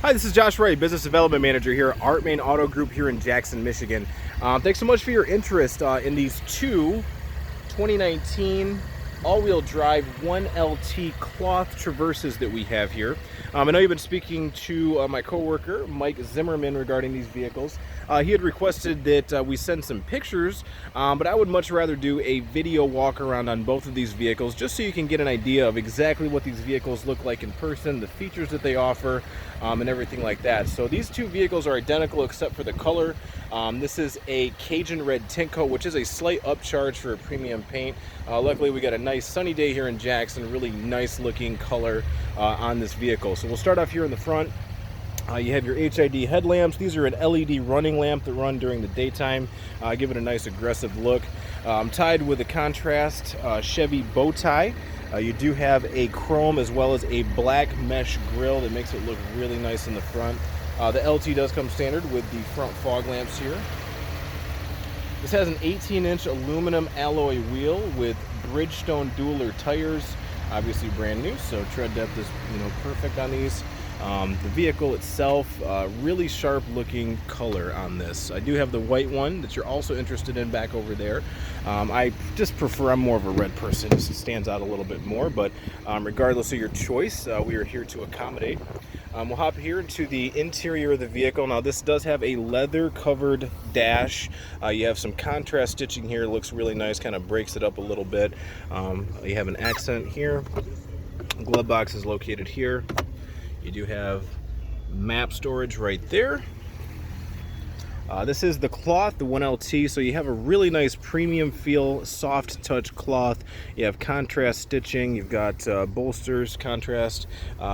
Hi, this is Josh Ray, Business Development Manager here at Art Main Auto Group here in Jackson, Michigan. Thanks so much for your interest in these two 2019 all-wheel drive 1LT cloth Traverses that we have here. I know you've been speaking to my coworker Mike Zimmerman regarding these vehicles. He had requested that we send some pictures, but I would much rather do a video walk around on both of these vehicles just so you can get an idea of exactly what these vehicles look like in person, the features that they offer, and everything like that. So these two vehicles are identical except for the color. This is a Cajun red tint coat, which is a slight upcharge for a premium paint. Luckily we got a nice sunny day here in Jackson, really nice looking color on this vehicle. So we'll start off here in the front. You have your HID headlamps. These are an LED running lamp that run during the daytime. Give it a nice aggressive look. Tied with a contrast Chevy bow tie. You do have a chrome as well as a black mesh grille that makes it look really nice in the front. The LT does come standard with the front fog lamps here. This has an 18-inch aluminum alloy wheel with Bridgestone dueler tires, obviously brand new, so tread depth is perfect on these. The vehicle itself, really sharp looking color on this. I do have the white one that you're also interested in back over there. I just prefer, I'm more of a red person, just stands out a little bit more, but regardless of your choice, we are here to accommodate. We'll hop here into the interior of the vehicle. Now this does have a leather covered dash. You have some contrast stitching here, it looks really nice, kind of breaks it up a little bit. You have an accent here. Glove box is located here. You do have map storage right there. This is the cloth, the 1LT, so you have a really nice premium feel, soft touch cloth. You have contrast stitching, you've got bolsters, contrast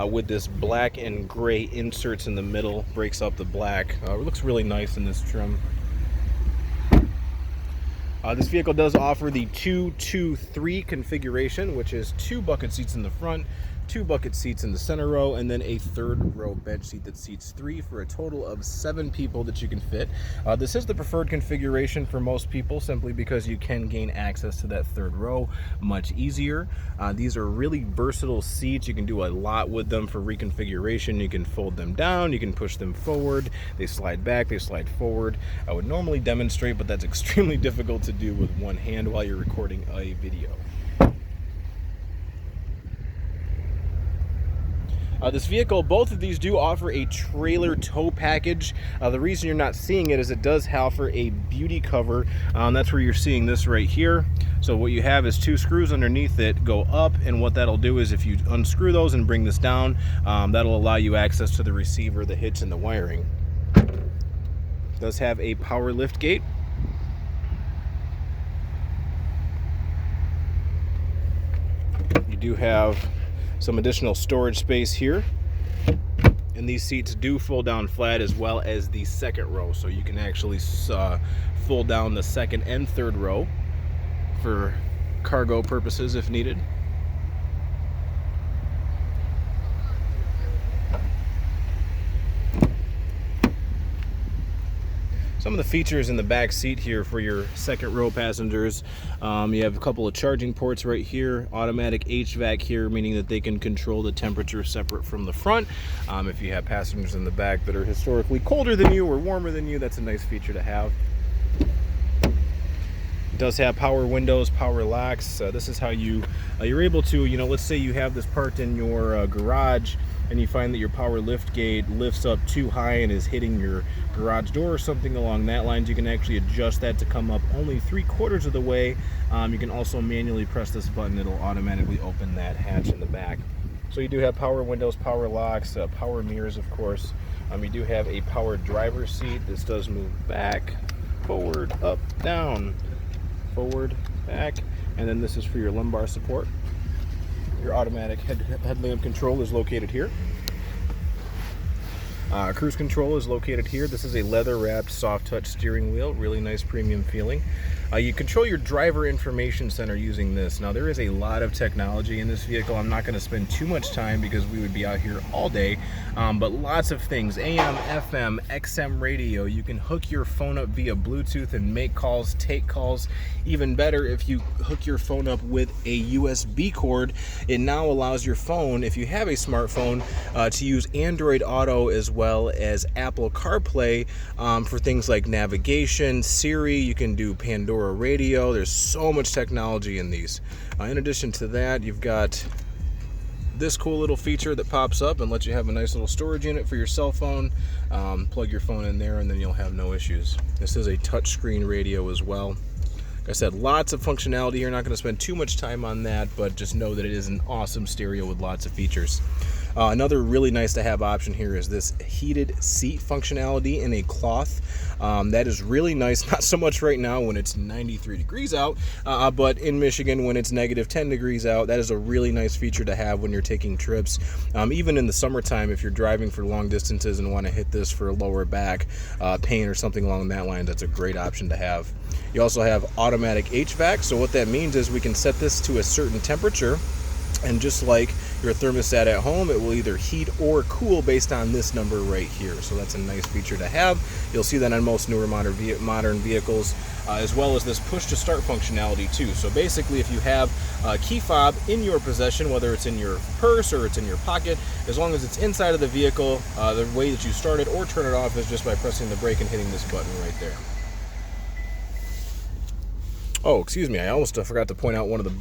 with this black and gray inserts in the middle, breaks up the black. It looks really nice in this trim. This vehicle does offer the 2-2-3 configuration, which is 2 bucket seats in the front, 2 bucket seats in the center row, and then a third row bench seat that seats 3 for a total of 7 people that you can fit. This is the preferred configuration for most people simply because you can gain access to that third row much easier. These are really versatile seats. You can do a lot with them for reconfiguration. You can fold them down, you can push them forward, they slide back, they slide forward. I would normally demonstrate, but that's extremely difficult to do with one hand while you're recording a video. This vehicle, both of these do offer a trailer tow package. The reason you're not seeing it is it does offer a beauty cover. That's where you're seeing this right here. So what you have is 2 screws underneath it go up, and what that'll do is if you unscrew those and bring this down, that'll allow you access to the receiver, the hitch, and the wiring. It does have a power lift gate. You do have some additional storage space here, and these seats do fold down flat as well as the second row, so you can actually fold down the second and third row for cargo purposes if needed. Some of the features in the back seat here for your second row passengers, you have a couple of charging ports right here, automatic HVAC here, meaning that they can control the temperature separate from the front. If you have passengers in the back that are historically colder than you or warmer than you, that's a nice feature to have. It does have power windows, power locks. This is how you're able to, let's say you have this parked in your garage and you find that your power lift gate lifts up too high and is hitting your garage door or something along that lines. You can actually adjust that to come up only 3/4 of the way. You can also manually press this button, it'll automatically open that hatch in the back. So you do have power windows, power locks, power mirrors, of course. You do have a power driver's seat. This does move back, forward, up, down, forward, back, and then this is for your lumbar support. Your automatic headlamp control is located here. Cruise control is located here. This is a leather wrapped soft touch steering wheel, really nice premium feeling. You control your driver information center using this. Now there is a lot of technology in this vehicle. I'm not going to spend too much time because we would be out here all day, but lots of things: AM, FM, XM radio. You can hook your phone up via Bluetooth and make calls, take calls. Even better, if you hook your phone up with a USB cord, it now allows your phone, if you have a smartphone, to use Android Auto as well as Apple CarPlay for things like navigation, Siri. You can do Pandora radio. There's so much technology in these. In addition to that, you've got this cool little feature that pops up and lets you have a nice little storage unit for your cell phone. Plug your phone in there and then you'll have no issues. This is a touchscreen radio as well. Like I said, lots of functionality here. Not going to spend too much time on that, but just know that it is an awesome stereo with lots of features. Another really nice to have option here is this heated seat functionality in a cloth. That is really nice, not so much right now when it's 93 degrees out, but in Michigan when it's negative 10 degrees out, that is a really nice feature to have when you're taking trips. Even in the summertime, if you're driving for long distances and want to hit this for lower back pain or something along that line, that's a great option to have. You also have automatic HVAC, so what that means is we can set this to a certain temperature, and just like your thermostat at home, it will either heat or cool based on this number right here. So that's a nice feature to have. You'll see that on most newer modern vehicles, as well as this push to start functionality too. So basically, if you have a key fob in your possession, whether it's in your purse or it's in your pocket, as long as it's inside of the vehicle, the way that you start it or turn it off is just by pressing the brake and hitting this button right there. Oh, excuse me, I almost forgot to point out one of the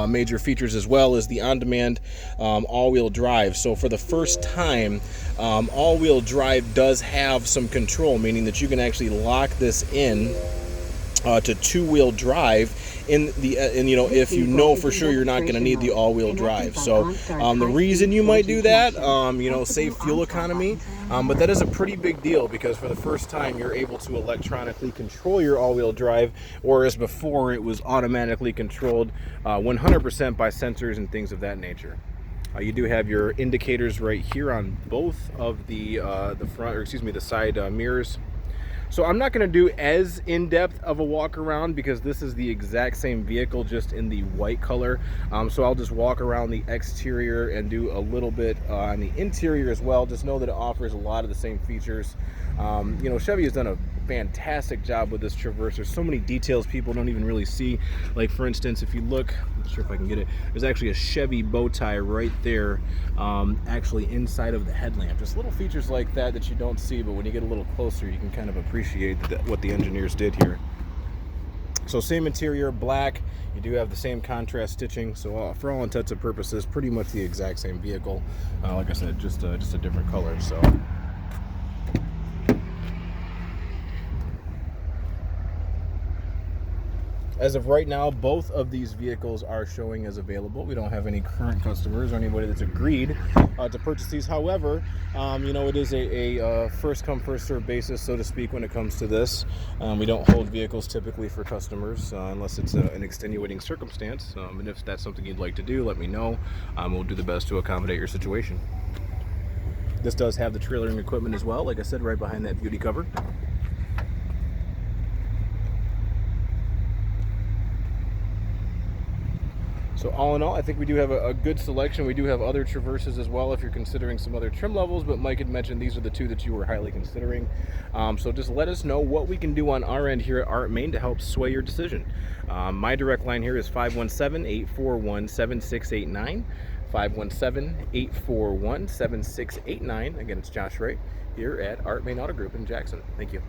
major features as well is the on-demand all-wheel drive. So for the first time, all-wheel drive does have some control, meaning that you can actually lock this in to two-wheel drive in the and you know, if you know for sure you're not going to need the all-wheel drive. So the reason you might do that, you know, save fuel economy, but that is a pretty big deal because for the first time you're able to electronically control your all-wheel drive, whereas before it was automatically controlled 100% by sensors and things of that nature. You do have your indicators right here on both of the front, or excuse me, the side mirrors. So I'm not going to do as in-depth of a walk around because this is the exact same vehicle, just in the white color. So I'll just walk around the exterior and do a little bit on the interior as well. Just know that it offers a lot of the same features. You know, Chevy has done a fantastic job with this Traverse. There's so many details people don't even really see. Like for instance, if you look, I'm not sure if I can get it, there's actually a Chevy bow tie right there, actually inside of the headlamp. Just little features like that that you don't see, but when you get a little closer, you can kind of appreciate what the engineers did here. So same interior, black. You do have the same contrast stitching. So for all intents and purposes, pretty much the exact same vehicle. Like I said, just a different color. So. As of right now, both of these vehicles are showing as available. We don't have any current customers or anybody that's agreed to purchase these. However, you know, it is a first come, first served basis, so to speak, when it comes to this. We don't hold vehicles typically for customers unless it's an extenuating circumstance. And if that's something you'd like to do, let me know. We'll do the best to accommodate your situation. This does have the trailering equipment as well, like I said, right behind that beauty cover. So all in all, I think we do have a good selection. We do have other Traverses as well if you're considering some other trim levels, but Mike had mentioned these are the two that you were highly considering. So just let us know what we can do on our end here at Art Main to help sway your decision. My direct line here is 517-841-7689. 517-841-7689. Again, it's Josh Ray here at Art Main Auto Group in Jackson. Thank you.